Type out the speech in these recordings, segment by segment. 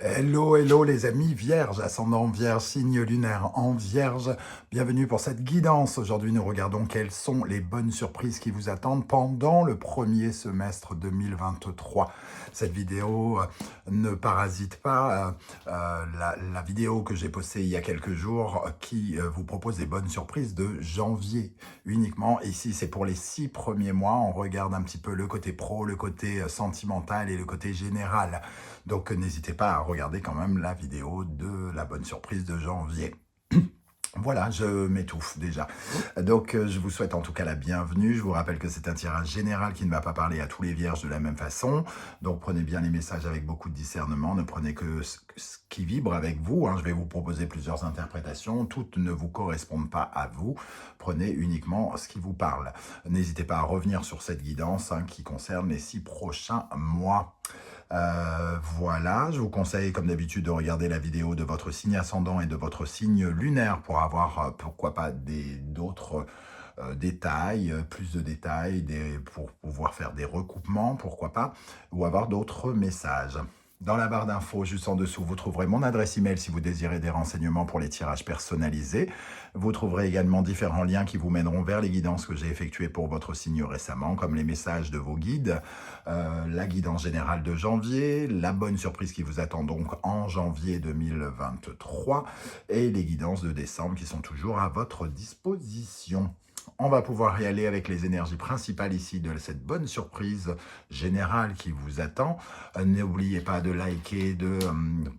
Hello, hello les amis vierges, ascendant vierge, signe lunaire en vierge. Bienvenue pour cette guidance. Aujourd'hui, nous regardons quelles sont les bonnes surprises qui vous attendent pendant le premier semestre 2023. Cette vidéo ne parasite pas la vidéo que j'ai postée il y a quelques jours qui vous propose des bonnes surprises de janvier uniquement. Ici, c'est pour les 6 premiers mois. On regarde un petit peu le côté pro, le côté sentimental et le côté général. Donc n'hésitez pas à regarder quand même la vidéo de la bonne surprise de janvier. Voilà, je m'étouffe déjà. Donc, je vous souhaite en tout cas la bienvenue. Je vous rappelle que c'est un tirage général qui ne va pas parler à tous les vierges de la même façon. Donc, prenez bien les messages avec beaucoup de discernement. Ne prenez que ce qui vibre avec vous. Je vais vous proposer plusieurs interprétations. Toutes ne vous correspondent pas à vous. Prenez uniquement ce qui vous parle. N'hésitez pas à revenir sur cette guidance qui concerne les 6 prochains mois. Voilà, je vous conseille comme d'habitude de regarder la vidéo de votre signe ascendant et de votre signe lunaire pour avoir, pourquoi pas, d'autres détails, plus de détails, pour pouvoir faire des recoupements, pourquoi pas, ou avoir d'autres messages. Dans la barre d'infos, juste en dessous, vous trouverez mon adresse email si vous désirez des renseignements pour les tirages personnalisés. Vous trouverez également différents liens qui vous mèneront vers les guidances que j'ai effectuées pour votre signe récemment, comme les messages de vos guides, la guidance générale de janvier, la bonne surprise qui vous attend donc en janvier 2023 et les guidances de décembre qui sont toujours à votre disposition. On va pouvoir y aller avec les énergies principales ici de cette bonne surprise générale qui vous attend. N'oubliez pas de liker, de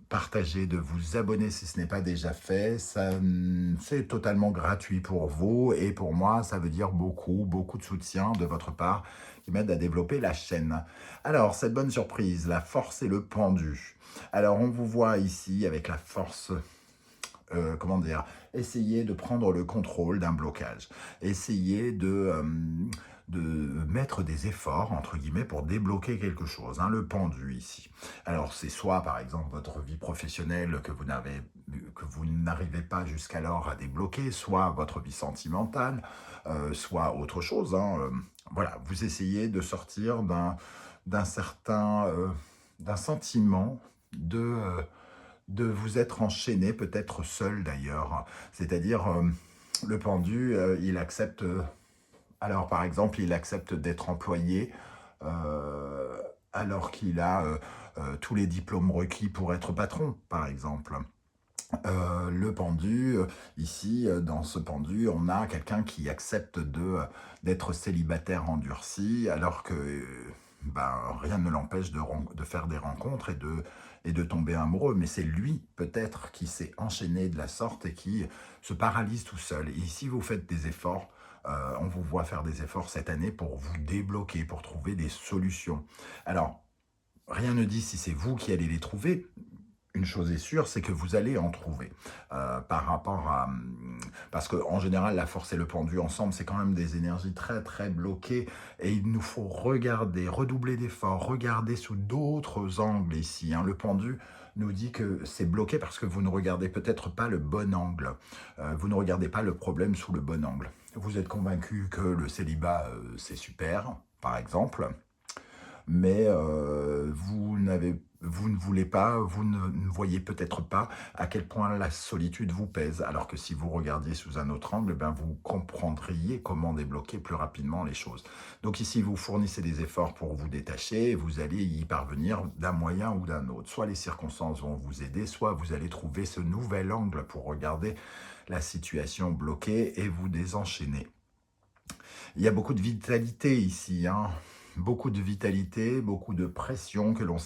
partager, de vous abonner si ce n'est pas déjà fait. C'est totalement gratuit pour vous et pour moi, ça veut dire beaucoup de soutien de votre part qui m'aide à développer la chaîne. Alors, cette bonne surprise, la force et le pendu. Alors, on vous voit ici avec la force... comment dire, essayer de prendre le contrôle d'un blocage, essayer de mettre des efforts, entre guillemets, pour débloquer quelque chose, le pendu ici. Alors, c'est soit, par exemple, votre vie professionnelle que vous n'arrivez pas jusqu'alors à débloquer, soit votre vie sentimentale, soit autre chose. Voilà, vous essayez de sortir d'un certain d'un sentiment de vous être enchaîné, peut-être seul d'ailleurs. C'est-à-dire, le pendu, il accepte... alors, par exemple, il accepte d'être employé alors qu'il a tous les diplômes requis pour être patron, par exemple. Le pendu, ici, dans ce pendu, on a quelqu'un qui accepte d'être célibataire endurci, alors que rien ne l'empêche de faire des rencontres et de tomber amoureux. Mais c'est lui, peut-être, qui s'est enchaîné de la sorte et qui se paralyse tout seul. Et ici, vous faites des efforts. On vous voit faire des efforts cette année pour vous débloquer, pour trouver des solutions. Alors, rien ne dit si c'est vous qui allez les trouver. Une chose est sûre, c'est que vous allez en trouver. Par rapport à... Parce qu'en général, la force et le pendu ensemble, c'est quand même des énergies très bloquées. Et il nous faut regarder, redoubler d'efforts, regarder sous d'autres angles ici. Le pendu nous dit que c'est bloqué parce que vous ne regardez peut-être pas le bon angle. Vous ne regardez pas le problème sous le bon angle. Vous êtes convaincu que le célibat, c'est super, par exemple. Mais vous ne voulez pas, vous ne voyez peut-être pas à quel point la solitude vous pèse, alors que si vous regardiez sous un autre angle, vous comprendriez comment débloquer plus rapidement les choses. Donc ici, vous fournissez des efforts pour vous détacher, et vous allez y parvenir d'un moyen ou d'un autre. Soit les circonstances vont vous aider, soit vous allez trouver ce nouvel angle pour regarder la situation bloquée et vous désenchaîner. Il y a beaucoup de vitalité ici, beaucoup de vitalité, beaucoup de pression que l'on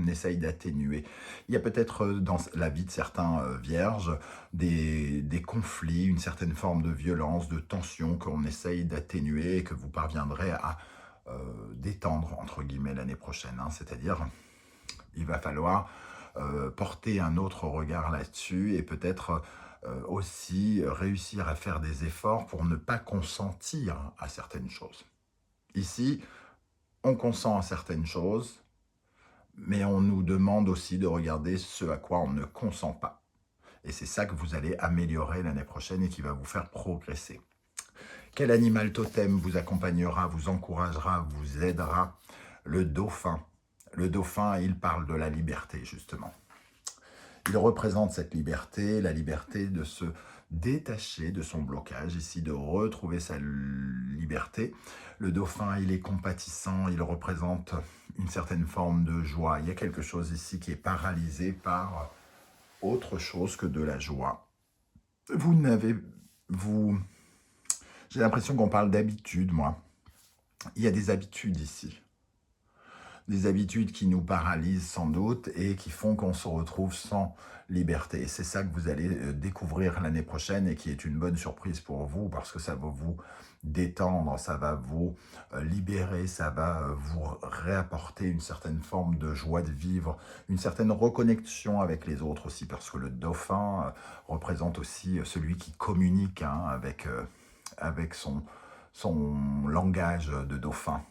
essaye d'atténuer. Il y a peut-être dans la vie de certains vierges des conflits, une certaine forme de violence, de tension qu'on essaye d'atténuer et que vous parviendrez à détendre, entre guillemets, l'année prochaine. C'est-à-dire, il va falloir porter un autre regard là-dessus et peut-être aussi réussir à faire des efforts pour ne pas consentir à certaines choses. Ici, on consent à certaines choses, mais on nous demande aussi de regarder ce à quoi on ne consent pas. Et c'est ça que vous allez améliorer l'année prochaine et qui va vous faire progresser. Quel animal totem vous accompagnera, vous encouragera, vous aidera? Le dauphin. Le dauphin, il parle de la liberté, justement. Il représente cette liberté, la liberté de se détacher de son blocage, ici de retrouver sa liberté. Le dauphin, il est compatissant, il représente une certaine forme de joie. Il y a quelque chose ici qui est paralysé par autre chose que de la joie. J'ai l'impression qu'on parle d'habitude, moi. Il y a des habitudes ici. Des habitudes qui nous paralysent sans doute et qui font qu'on se retrouve sans liberté. Et c'est ça que vous allez découvrir l'année prochaine et qui est une bonne surprise pour vous parce que ça va vous détendre, ça va vous libérer, ça va vous réapporter une certaine forme de joie de vivre, une certaine reconnexion avec les autres aussi parce que le dauphin représente aussi celui qui communique avec son langage de dauphin.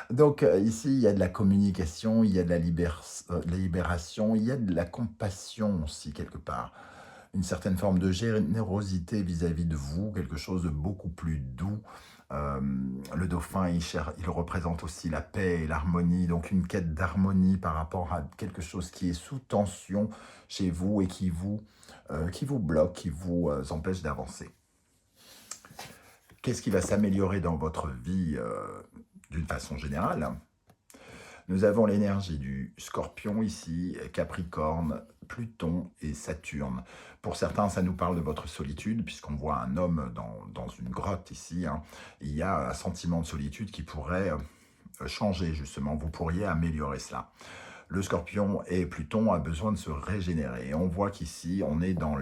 Donc ici, il y a de la communication, il y a de la libération, il y a de la compassion aussi quelque part. Une certaine forme de générosité vis-à-vis de vous, quelque chose de beaucoup plus doux. Le dauphin, il représente aussi la paix et l'harmonie, donc une quête d'harmonie par rapport à quelque chose qui est sous tension chez vous et qui vous bloque, qui vous empêche d'avancer. Qu'est-ce qui va s'améliorer dans votre vie d'une façon générale? Nous avons l'énergie du Scorpion ici, Capricorne, Pluton et Saturne. Pour certains, ça nous parle de votre solitude, puisqu'on voit un homme dans une grotte ici. Il y a un sentiment de solitude qui pourrait changer, justement. Vous pourriez améliorer cela. Le Scorpion et Pluton a besoin de se régénérer. Et on voit qu'ici, on est dans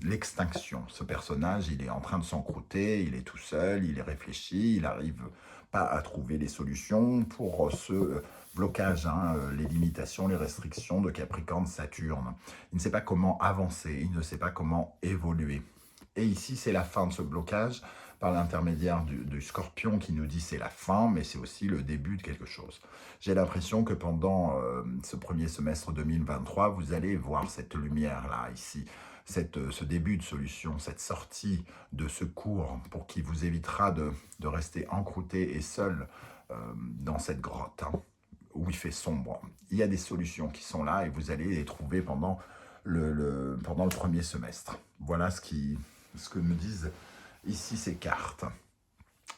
l'extinction. Ce personnage, il est en train de s'encrouter, il est tout seul, il est réfléchi, il n'arrive pas à trouver les solutions pour ce blocage, les limitations, les restrictions de Capricorne-Saturne. Il ne sait pas comment avancer, il ne sait pas comment évoluer. Et ici, c'est la fin de ce blocage par l'intermédiaire du Scorpion qui nous dit c'est la fin, mais c'est aussi le début de quelque chose. J'ai l'impression que pendant ce premier semestre 2023, vous allez voir cette lumière-là, ici, ce début de solution, cette sortie de secours pour qui vous évitera de rester encrouté et seul dans cette grotte où il fait sombre. Il y a des solutions qui sont là et vous allez les trouver pendant le premier semestre. Voilà ce que me disent ici ces cartes.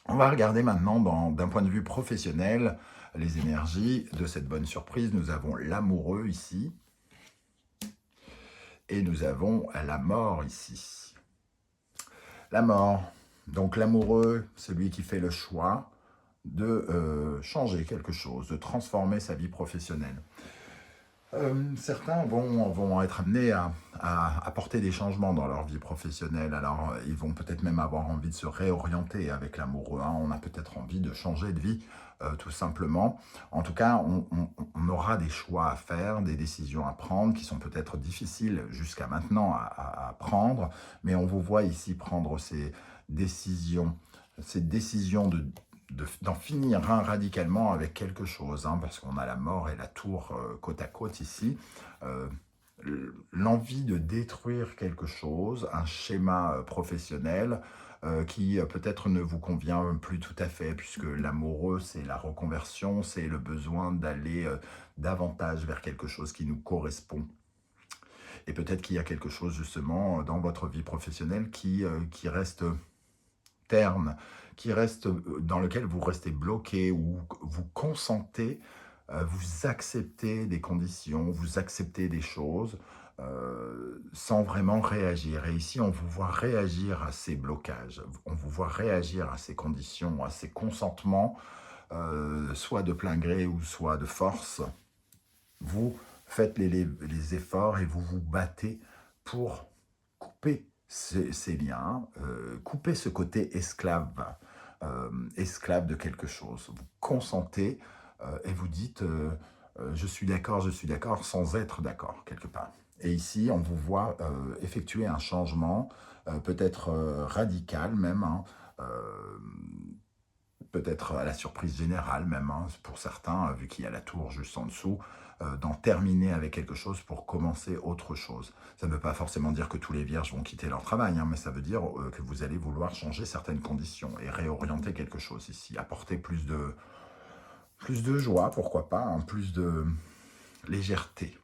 On va regarder maintenant d'un point de vue professionnel les énergies de cette bonne surprise. Nous avons l'amoureux ici et nous avons la mort ici. La mort, donc l'amoureux, celui qui fait le choix de changer quelque chose, de transformer sa vie professionnelle. Certains vont être amenés à apporter des changements dans leur vie professionnelle. Alors, ils vont peut-être même avoir envie de se réorienter avec l'amoureux. On a peut-être envie de changer de vie, tout simplement. En tout cas, on aura des choix à faire, des décisions à prendre qui sont peut-être difficiles jusqu'à maintenant à prendre. Mais on vous voit ici prendre ces décisions d'en finir radicalement avec quelque chose, parce qu'on a la mort et la tour côte à côte ici. L'envie de détruire quelque chose, un schéma professionnel qui peut-être ne vous convient plus tout à fait, puisque l'amoureux, c'est la reconversion, c'est le besoin d'aller davantage vers quelque chose qui nous correspond. Et peut-être qu'il y a quelque chose justement dans votre vie professionnelle qui reste terne, dans lequel vous restez bloqué ou vous consentez, vous acceptez des conditions, vous acceptez des choses sans vraiment réagir. Et ici, on vous voit réagir à ces blocages, on vous voit réagir à ces conditions, à ces consentements, soit de plein gré ou soit de force. Vous faites les efforts et vous vous battez pour couper ces liens, couper ce côté esclave de quelque chose. Vous consentez et vous dites je suis d'accord, sans être d'accord quelque part. Et ici, on vous voit effectuer un changement, peut-être radical même, peut-être à la surprise générale même, pour certains, vu qu'il y a la tour juste en dessous, d'en terminer avec quelque chose pour commencer autre chose. Ça ne veut pas forcément dire que tous les vierges vont quitter leur travail, mais ça veut dire que vous allez vouloir changer certaines conditions et réorienter quelque chose ici, apporter plus de joie, pourquoi pas, plus de légèreté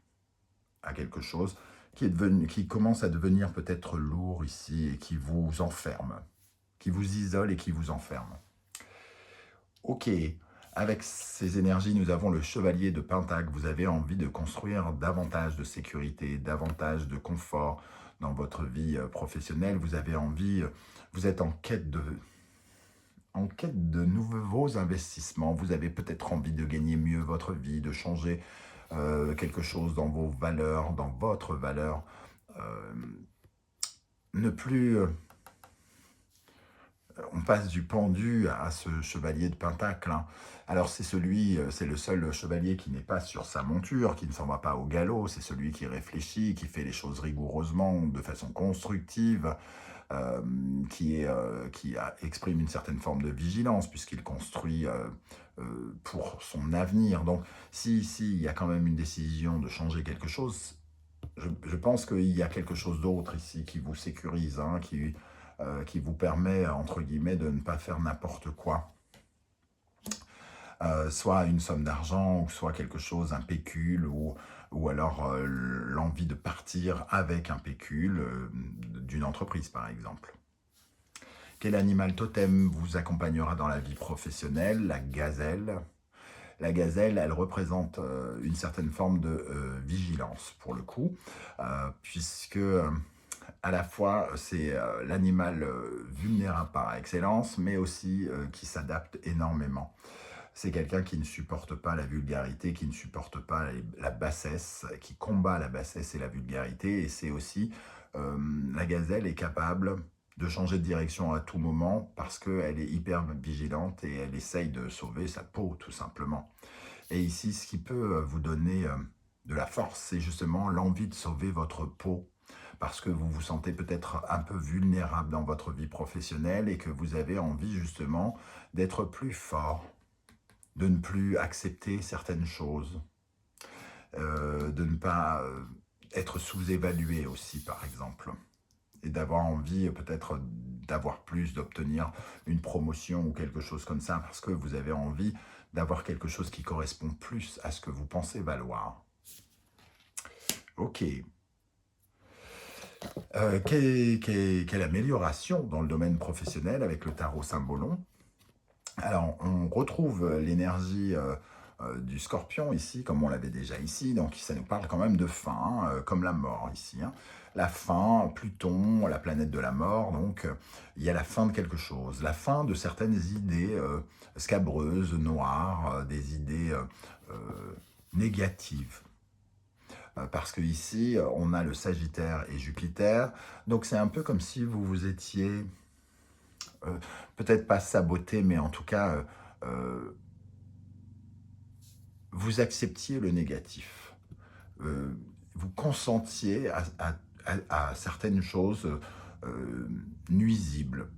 à quelque chose qui commence à devenir peut-être lourd ici et qui vous enferme, qui vous isole et qui vous enferme. Ok, avec ces énergies, nous avons le chevalier de Pentacle. Vous avez envie de construire davantage de sécurité, davantage de confort dans votre vie professionnelle. Vous avez envie, vous êtes en quête de nouveaux investissements. Vous avez peut-être envie de gagner mieux votre vie, de changer quelque chose dans vos valeurs, dans votre valeur. Euh, ne plus... on passe du pendu à ce chevalier de Pentacle. Hein. Alors c'est le seul chevalier qui n'est pas sur sa monture, qui ne s'en va pas au galop, c'est celui qui réfléchit, qui fait les choses rigoureusement, de façon constructive, exprime une certaine forme de vigilance, puisqu'il construit pour son avenir. Donc si il y a quand même une décision de changer quelque chose, je pense qu'il y a quelque chose d'autre ici qui vous sécurise, hein, qui vous permet, entre guillemets, de ne pas faire n'importe quoi. Soit une somme d'argent, ou soit quelque chose, un pécule, ou alors l'envie de partir avec un pécule d'une entreprise, par exemple. Quel animal totem vous accompagnera dans la vie professionnelle? La gazelle. La gazelle, elle représente une certaine forme de vigilance, pour le coup, puisque à la fois c'est l'animal vulnérable par excellence, mais aussi qui s'adapte énormément. C'est quelqu'un qui ne supporte pas la vulgarité, qui ne supporte pas la bassesse, qui combat la bassesse et la vulgarité, et c'est aussi, la gazelle est capable de changer de direction à tout moment parce qu'elle est hyper vigilante et elle essaye de sauver sa peau, tout simplement. Et ici, ce qui peut vous donner de la force, c'est justement l'envie de sauver votre peau, parce que vous vous sentez peut-être un peu vulnérable dans votre vie professionnelle et que vous avez envie justement d'être plus fort, de ne plus accepter certaines choses, de ne pas être sous-évalué aussi, par exemple, et d'avoir envie peut-être d'avoir plus, d'obtenir une promotion ou quelque chose comme ça, parce que vous avez envie d'avoir quelque chose qui correspond plus à ce que vous pensez valoir. Ok. Quelle amélioration dans le domaine professionnel avec le tarot Symbolon. Alors, on retrouve l'énergie du Scorpion ici, comme on l'avait déjà ici, donc ça nous parle quand même de fin, comme la mort ici. Hein. La fin, Pluton, la planète de la mort, donc il y a la fin de quelque chose, la fin de certaines idées scabreuses, noires, des idées négatives. Parce que ici, on a le Sagittaire et Jupiter, donc c'est un peu comme si vous vous étiez, peut-être pas saboté, mais en tout cas, vous acceptiez le négatif. Vous consentiez à certaines choses nuisibles.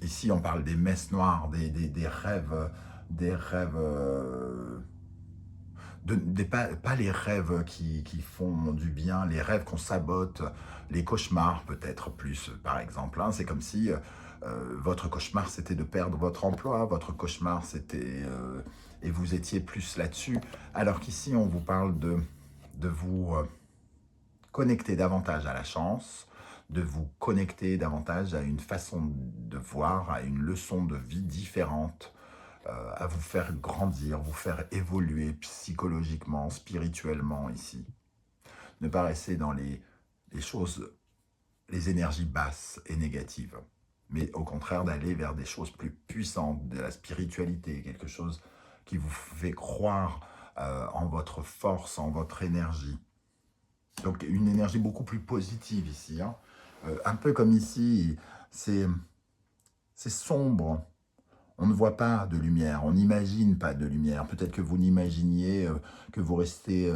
Ici, on parle des messes noires, des rêves, pas les rêves qui font du bien, les rêves qu'on sabote, les cauchemars peut-être plus, par exemple. Hein. C'est comme si votre cauchemar, c'était de perdre votre emploi, votre cauchemar, c'était... et vous étiez plus là-dessus, alors qu'ici, on vous parle de vous connecter davantage à la chance, de vous connecter davantage à une façon de voir, à une leçon de vie différente, à vous faire grandir, vous faire évoluer psychologiquement, spirituellement ici. Ne pas rester dans les choses, les énergies basses et négatives, mais au contraire d'aller vers des choses plus puissantes, de la spiritualité, quelque chose qui vous fait croire en votre force, en votre énergie. Donc une énergie beaucoup plus positive ici. Hein. Un peu comme ici, c'est sombre. On ne voit pas de lumière, on n'imagine pas de lumière. Peut-être que vous n'imaginiez que vous restez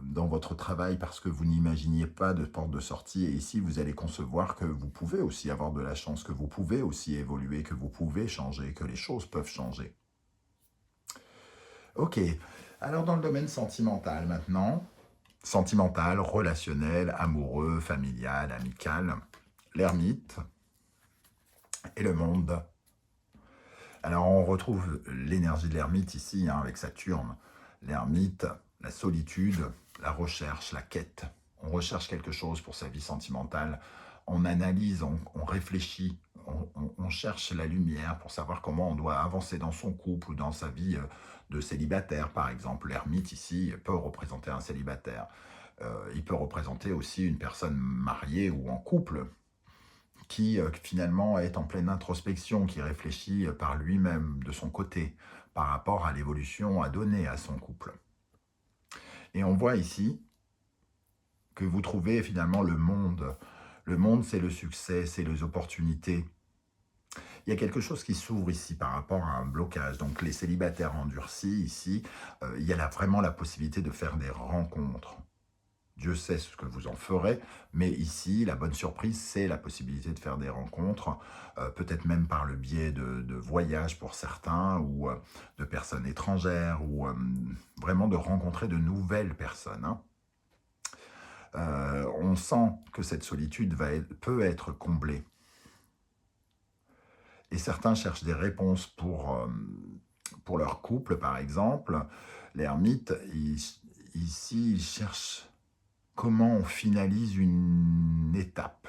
dans votre travail parce que vous n'imaginiez pas de porte de sortie. Et ici, vous allez concevoir que vous pouvez aussi avoir de la chance, que vous pouvez aussi évoluer, que vous pouvez changer, que les choses peuvent changer. Ok, alors dans le domaine sentimental maintenant, sentimental, relationnel, amoureux, familial, amical, l'ermite et le monde. Alors on retrouve l'énergie de l'ermite ici, hein, avec Saturne. L'ermite, la solitude, la recherche, la quête. On recherche quelque chose pour sa vie sentimentale, on analyse, on réfléchit, on cherche la lumière pour savoir comment on doit avancer dans son couple ou dans sa vie de célibataire, par exemple. L'ermite ici peut représenter un célibataire. Il peut représenter aussi une personne mariée ou en couple qui finalement est en pleine introspection, qui réfléchit par lui-même, de son côté, par rapport à l'évolution à donner à son couple. Et on voit ici que vous trouvez finalement le monde. Le monde, c'est le succès, c'est les opportunités. Il y a quelque chose qui s'ouvre ici par rapport à un blocage. Donc les célibataires endurcis, ici, il y a vraiment la possibilité de faire des rencontres. Dieu sait ce que vous en ferez, mais ici, la bonne surprise, c'est la possibilité de faire des rencontres, peut-être même par le biais de voyages pour certains, ou de personnes étrangères, ou vraiment de rencontrer de nouvelles personnes. Hein. On sent que cette solitude peut être comblée. Et certains cherchent des réponses pour leur couple, par exemple. L'ermite, ici, il cherche comment on finalise une étape.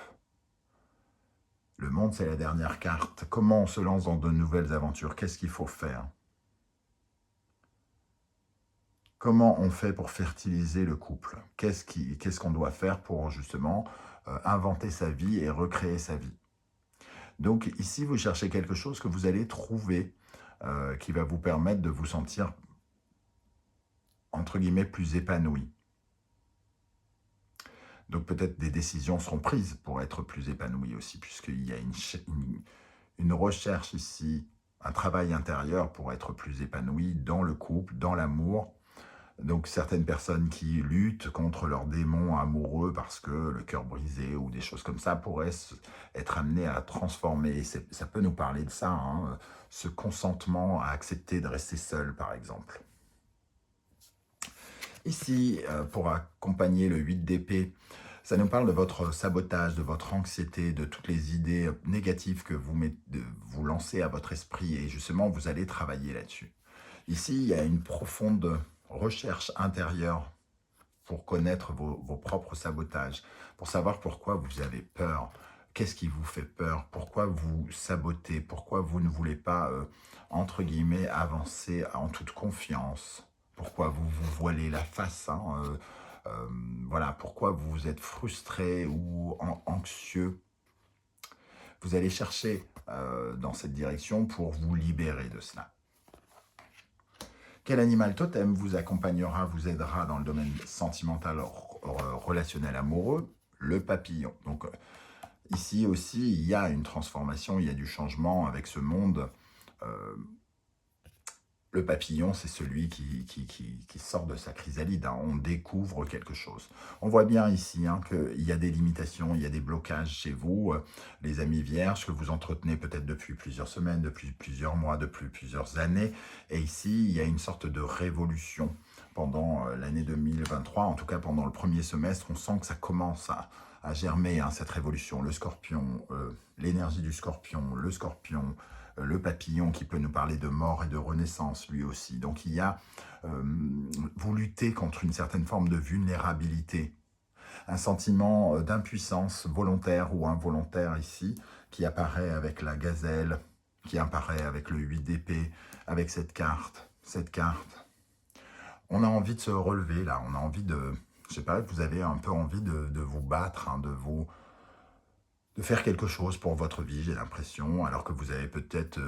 Le monde, c'est la dernière carte. Comment on se lance dans de nouvelles aventures? Qu'est-ce qu'il faut faire? Comment on fait pour fertiliser le couple? Qu'est-ce qu'on doit faire pour justement inventer sa vie et recréer sa vie? Donc ici, vous cherchez quelque chose que vous allez trouver qui va vous permettre de vous sentir, entre guillemets, plus épanoui. Donc peut-être des décisions seront prises pour être plus épanoui aussi, puisqu'il y a une recherche ici, un travail intérieur pour être plus épanoui dans le couple, dans l'amour. Donc certaines personnes qui luttent contre leurs démons amoureux parce que le cœur brisé ou des choses comme ça pourraient être amenées à transformer. Et ça peut nous parler de ça, hein, ce consentement à accepter de rester seul, par exemple. Ici, pour accompagner le 8 d'épée, ça nous parle de votre sabotage, de votre anxiété, de toutes les idées négatives que vous lancez à votre esprit. Et justement, vous allez travailler là-dessus. Ici, il y a une profonde recherche intérieure pour connaître vos propres sabotages, pour savoir pourquoi vous avez peur, qu'est-ce qui vous fait peur, pourquoi vous sabotez, pourquoi vous ne voulez pas, entre guillemets, avancer en toute confiance, pourquoi vous vous voilez la face, hein, voilà, pourquoi vous êtes frustré ou anxieux. Vous allez chercher dans cette direction pour vous libérer de cela. Quel animal totem vous accompagnera, vous aidera dans le domaine sentimental, relationnel, amoureux? Le papillon. Donc ici aussi, il y a une transformation, il y a du changement avec ce monde. Le papillon, c'est celui qui sort de sa chrysalide. Hein. On découvre quelque chose. On voit bien ici hein, qu'il y a des limitations, il y a des blocages chez vous, les amis vierges, que vous entretenez peut-être depuis plusieurs semaines, depuis plusieurs mois, depuis plusieurs années. Et ici, il y a une sorte de révolution pendant l'année 2023. En tout cas, pendant le premier semestre, on sent que ça commence à germer, hein, cette révolution. Le scorpion, l'énergie du scorpion, le papillon qui peut nous parler de mort et de renaissance lui aussi. Donc il y a, vous luttez contre une certaine forme de vulnérabilité, un sentiment d'impuissance volontaire ou involontaire ici, qui apparaît avec la gazelle, qui apparaît avec le 8 d'épée, avec cette carte. On a envie de se relever là, on a envie de, je sais pas, vous avez un peu envie de vous battre, hein, de faire quelque chose pour votre vie, j'ai l'impression, alors que vous avez peut-être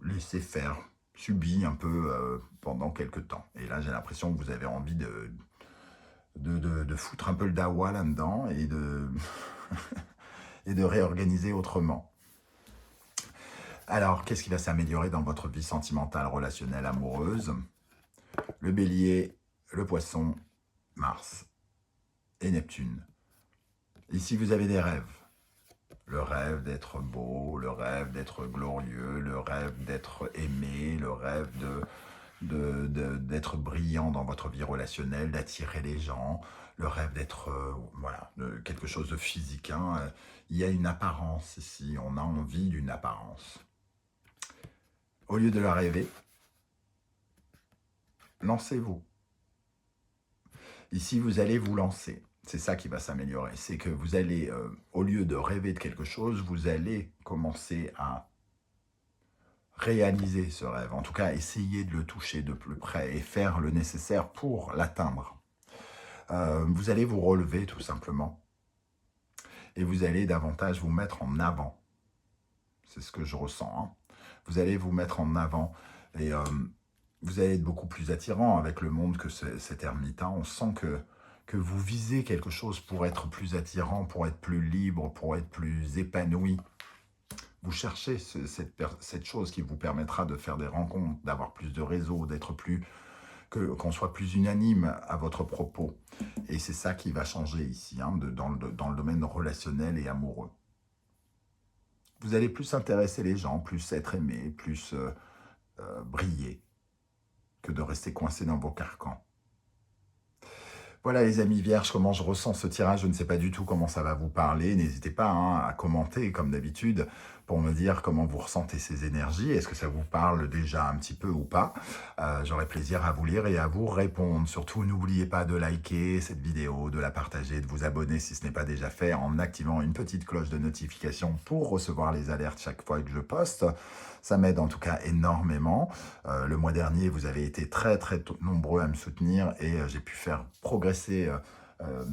laissé faire, subi un peu pendant quelques temps. Et là, j'ai l'impression que vous avez envie de foutre un peu le dawa là-dedans et et de réorganiser autrement. Alors, qu'est-ce qui va s'améliorer dans votre vie sentimentale, relationnelle, amoureuse? Le bélier, le poisson, Mars et Neptune. Ici, vous avez des rêves. Le rêve d'être beau, le rêve d'être glorieux, le rêve d'être aimé, le rêve d'être brillant dans votre vie relationnelle, d'attirer les gens, le rêve d'être voilà, quelque chose de physique. Hein. Il y a une apparence ici, on a envie d'une apparence. Au lieu de la rêver, lancez-vous. Ici, vous allez vous lancer. C'est ça qui va s'améliorer. C'est que vous allez, au lieu de rêver de quelque chose, vous allez commencer à réaliser ce rêve. En tout cas, essayer de le toucher de plus près et faire le nécessaire pour l'atteindre. Vous allez vous relever tout simplement. Et vous allez davantage vous mettre en avant. C'est ce que je ressens. Hein. Vous allez vous mettre en avant et vous allez être beaucoup plus attirant avec le monde que cet ermite. Hein. On sent que vous visez quelque chose pour être plus attirant, pour être plus libre, pour être plus épanoui. Vous cherchez cette chose qui vous permettra de faire des rencontres, d'avoir plus de réseaux, d'être plus, qu'on soit plus unanime à votre propos. Et c'est ça qui va changer ici, hein, dans le domaine relationnel et amoureux. Vous allez plus intéresser les gens, plus être aimé, plus briller, que de rester coincé dans vos carcans. Voilà les amis vierges, comment je ressens ce tirage, je ne sais pas du tout comment ça va vous parler. N'hésitez pas hein, à commenter comme d'habitude pour me dire comment vous ressentez ces énergies. Est-ce que ça vous parle déjà un petit peu ou pas? J'aurai plaisir à vous lire et à vous répondre. Surtout, n'oubliez pas de liker cette vidéo, de la partager, de vous abonner si ce n'est pas déjà fait en activant une petite cloche de notification pour recevoir les alertes chaque fois que je poste. Ça m'aide en tout cas énormément. Le mois dernier, vous avez été très nombreux à me soutenir et j'ai pu faire progresser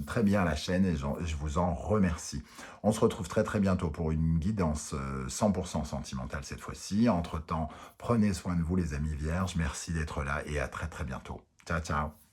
très bien la chaîne et je vous en remercie. On se retrouve très bientôt pour une guidance 100% sentimentale cette fois-ci. Entre-temps, prenez soin de vous les amis vierges. Merci d'être là et à très bientôt. Ciao, ciao.